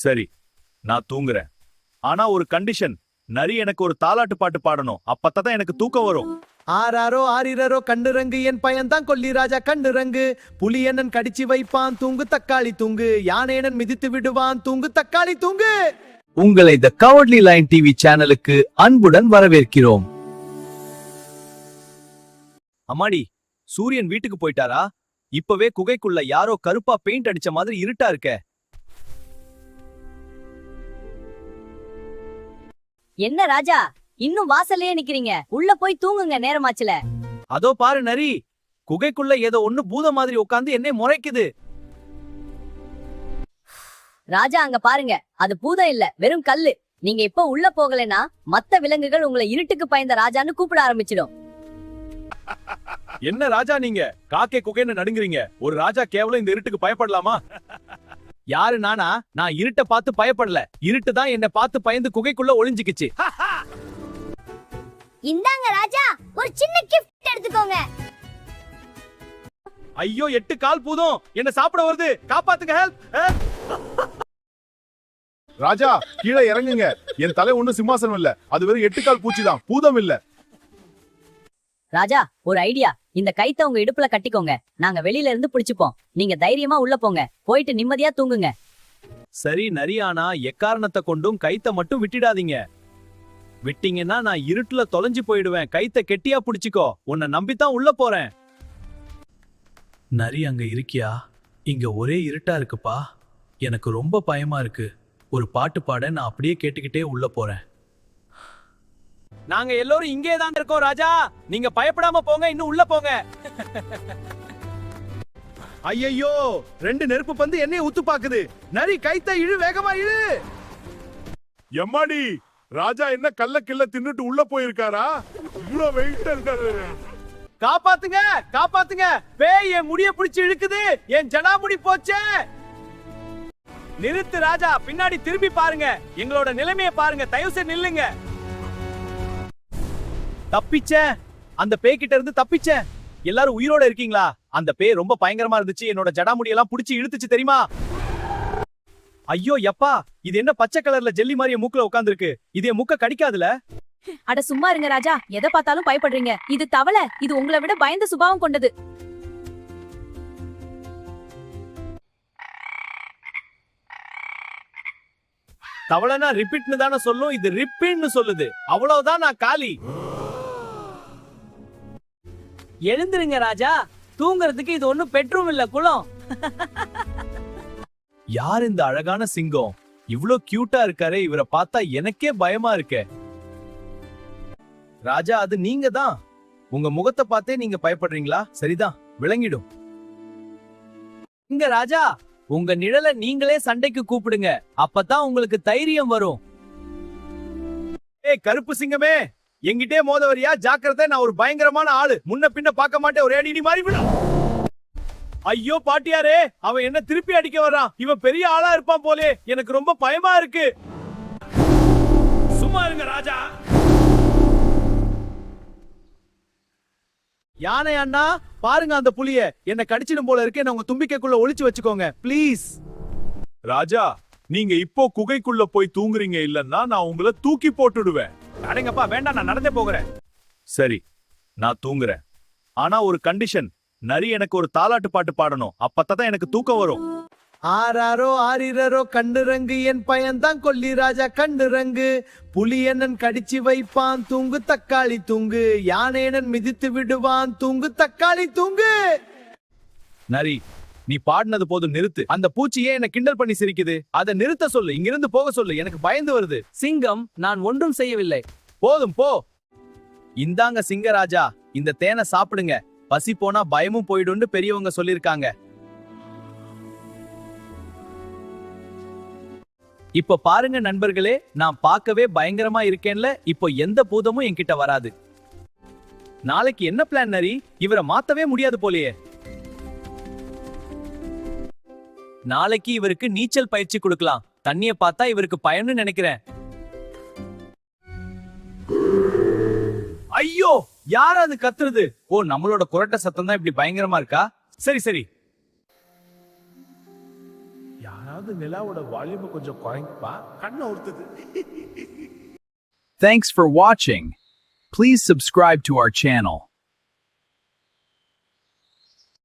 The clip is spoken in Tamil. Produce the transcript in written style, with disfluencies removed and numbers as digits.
சரி, நான் தூங்குறேன். ஆனா ஒரு கண்டிஷன். நரி எனக்கு ஒரு தாலாட்டு பாட்டு பாடணும். அப்பதான் எனக்கு தூக்கம் வரும். ஆராரோ ஆரிரரோ கண்ணுரங்கு என் பையன்தான் கொல்லி ராஜா கண்ணுரங்கு. புலியனன் கடிச்சு வைப்பான் தூங்கு தக்காளி தூங்கு. யானேனன் மிதித்து விடுவான் தூங்கு தக்காளி தூங்கு. உங்களை தி கவர்ட்லி லைன் டிவி சேனலுக்கு அன்புடன் வரவேற்கிறோம். அம்மாடி, சூரியன் வீட்டுக்கு போயிட்டாரா? இப்பவே குகைக்குள்ள யாரோ கருப்பா பெயிண்ட் அடிச்ச மாதிரி இருட்டா இருக்க. என்ன ராஜா, இன்னும் வாசல்லயே நிக்கிறீங்க? உள்ள போய் தூங்குங்க, நேரமாச்சுல. அதோ பாரு நரி, குகைக்குள்ள ஏதோ ஒண்ணு பூத மாதிரி உட்கார்ந்து என்னை முறைக்குது. ராஜா அங்க பாருங்க, அது பூதம் இல்ல, வெறும் கல்லு. நீங்க இப்ப உள்ள போகலைன்னா மத்த விலங்குகள் உங்களை இருட்டுக்கு பயந்த ராஜான்னு கூப்பிட ஆரம்பிச்சிடும். என்ன ராஜா நீங்க காக்கே குகைன்னு நடுங்குறீங்க? ஒரு ராஜா கேவலம் இந்த இருட்டுக்கு பயப்படலாமா? யாரு நானா? நான் இருட்ட பார்த்து பயப்படல. இருட்டு தான் என்ன பார்த்து பயந்து குகைக்குள்ள ஒளிஞ்சுக்கிச்சு. இந்தாங்க ராஜா, ஒரு சின்ன கிஃப்ட் எடுத்துக்கோங்க. ஐயோ, 8 கால் பூதம் என்ன சாப்பிட வருது, காப்பாத்துங்க, ஹெல்ப். ராஜா கீழே இறங்குங்க. என் தலை ஒண்ணு சிம்மாசனம் இல்ல, அது வெறும் 8 கால் பூச்சிதான், பூதம் இல்ல. ராஜா, ஒரு ஐடியா. இந்த கைத்த உங்க இடுப்புல கட்டிக்கோங்க, நாங்க வெளியில இருந்து பிடிச்சுப்போம். நீங்க தைரியமா உள்ள போங்க, போயிட்டு நிம்மதியா தூங்குங்க. சரி நரியானா, எக்காரணத்தை கொண்டும் கைத்த மட்டும் விட்டுடாதீங்க. விட்டீங்கன்னா நான் இருட்டுல தொலைஞ்சு போயிடுவேன். கைத்த கெட்டியா புடிச்சுக்கோ, உன்னை நம்பித்தான் உள்ள போறேன். நரி அங்க இருக்கியா? இங்க ஒரே இருட்டா இருக்குப்பா, எனக்கு ரொம்ப பயமா இருக்கு. ஒரு பாட்டு பாட நான் அப்படியே கேட்டுக்கிட்டே உள்ள போறேன். நாங்க எல்லோரும் இங்கே தான் இருக்கோம் ராஜா, நீங்க பயப்படாம போங்க, இன்னும் உள்ள போங்க. ஐயோ, 2 நெருப்பு பந்து என்னைய உத்து பாக்குது. நரி கைத்த இழு, வேகமா இழு. எம்மாடி, ராஜா என்ன கல்ல கில்ல தின்னுட்டு உள்ள போயிருக்காரா? இவ்வளவு வெயிட் இருக்காரு. காப்பாத்துங்க, காப்பாத்துங்க, பேய் என் முடிய பிடிச்சு இழுக்குது. என் ஜடாமுடி போச்சே. நிறுத்து ராஜா, பின்னாடி திரும்பி பாருங்க, எங்களோட நிலைமையை பாருங்க, தயவு செய்து நில்லுங்க. தப்பிச்சேன், அந்த பேய் கிட்ட இருந்து தப்பிச்சேன். எல்லாரும் உயிரோட இருக்கீங்களா? அந்த பேய் ரொம்ப பயங்கரமா இருந்துச்சு, என்னோட ஜடாமுடி எல்லாம் புடிச்சு இழுத்துச்சு தெரியுமா? ஐயோ யப்பா, இது என்ன பச்சை கலர்ல ஜெல்லி மாதிரி மூக்குல உட்கார்ந்திருக்கு? இது என் மூக்க கடிக்காதுல? அட சும்மா இருங்க ராஜா, எதை பார்த்தாலும் பயப்படுறீங்க. இது தவளை, இது உங்களை விட பயந்த சுபாவம் கொண்டது. தவளைனா ரிப்பீட்னு தானே சொல்லும், இது ரிப்பீட்னு சொல்லுது. அவ்வளவுதான், நான் காலி. எழுந்துருங்க ராஜா, தூங்குறதுக்கு இது ஒண்ணும் பெட்ரூம் இல்ல, குளம். யார் இந்த அழகான சிங்கம்? இவ்ளோ கியூட்டா இருக்காரே, இவரை பார்த்தா எனக்கே பயமா இருக்கே. ராஜா, அது நீங்க தான். உங்க முகத்தை பார்த்தே நீங்க பயப்படுறீங்களா? சரிதான், விளங்கிடும். இங்க ராஜா, உங்க நிழலை நீங்களே சண்டைக்கு கூப்பிடுங்க, அப்பதான் உங்களுக்கு தைரியம் வரும். ஏய் கருப்பு சிங்கமே, எங்கிட்டே மோத வரியா? ஜாக்கிரதை, நான் ஒரு பயங்கரமான ஆளு. முன்ன பின்ன பார்க்க மாட்டேன், ஒரு அடி மாறி விடும். ஐயோ பாட்டியாரே, அவன் என்ன திருப்பி அடிக்க வரான். இவன் பெரிய ஆளா இருப்பான் போலே, எனக்கு ரொம்ப பயமா இருக்கு. சும்மா இருங்க ராஜா. யானை அண்ணா, பாருங்க அந்த புலிய, என்ன கடிச்சிடும் போல இருக்கு. என்ன உங்க தும்பிக்கைக்குள்ள ஒளிச்சு வச்சுக்கோங்க ப்ளீஸ். ராஜா, நீங்க இப்போ குகைக்குள்ள போய் தூங்குறீங்க இல்லன்னா நான் உங்களை தூக்கி போட்டுடுவேன். அடங்கப்பா, வேண்டாம், நான் நடந்தே போகிறேன். சரி, நான் தூங்குறேன். ஆனா ஒரு கண்டிஷன். நரி எனக்கு ஒரு தாலாட்டு பாட்டு பாடணும், அப்பதான் எனக்கு தூக்கம் வரும். ஆராரோ ஆரிரரோ கண்ணுரங்கு என் பையன்தான் கொல்லி ராஜா கண்ணுரங்கு. புலியனன் கடிச்சு வைப்பான் தூங்கு தக்காளி தூங்கு. யானேனன் மிதித்து விடுவான் தூங்கு தக்காளி தூங்கு. நரி, நீ பாடினது போதும், நிறுத்து. அந்த பூச்சி ஏன் என்ன கிண்டல் பண்ணி சிரிக்குது? அதை நிறுத்த சொல்லு, இங்கிருந்து போக சொல்லு, எனக்கு பயந்து வருது. சிங்கம், நான் ஒன்றும் செய்யவில்லை. போதும் போ. இந்தாங்க சிங்கராஜா, இந்த தேனை சாப்பிடுங்க. பசி போனா பயமும் போயிடும்னு பெரியவங்க சொல்லிருக்காங்க. இப்ப பாருங்க நண்பர்களே, நான் பார்க்கவே பயங்கரமா இருக்கேன்ல. இப்போ எந்த பூதமும் என்கிட்ட வராது. நாளைக்கு என்ன பிளான் நரி? இவரை மாத்தவே முடியாது போலயே. நாளைக்கு இவருக்கு நீச்சல் பயிற்சி கொடுக்கலாம். தண்ணிய பார்த்தா இவருக்கு பயன்னு நினைக்கிறேன். ஐயோ, யார் அது கத்துறது? ஓ, நம்மளோட குரட்ட சத்தம் தான் இப்படி பயங்கரமா இருக்கா? சரி சரி, யாராவது யாராவது நிலாவோட வால்யூமை கொஞ்சம் குறைங்கப்பா, கண்ணை உறுத்துது. Thanks for watching. Please subscribe to our channel.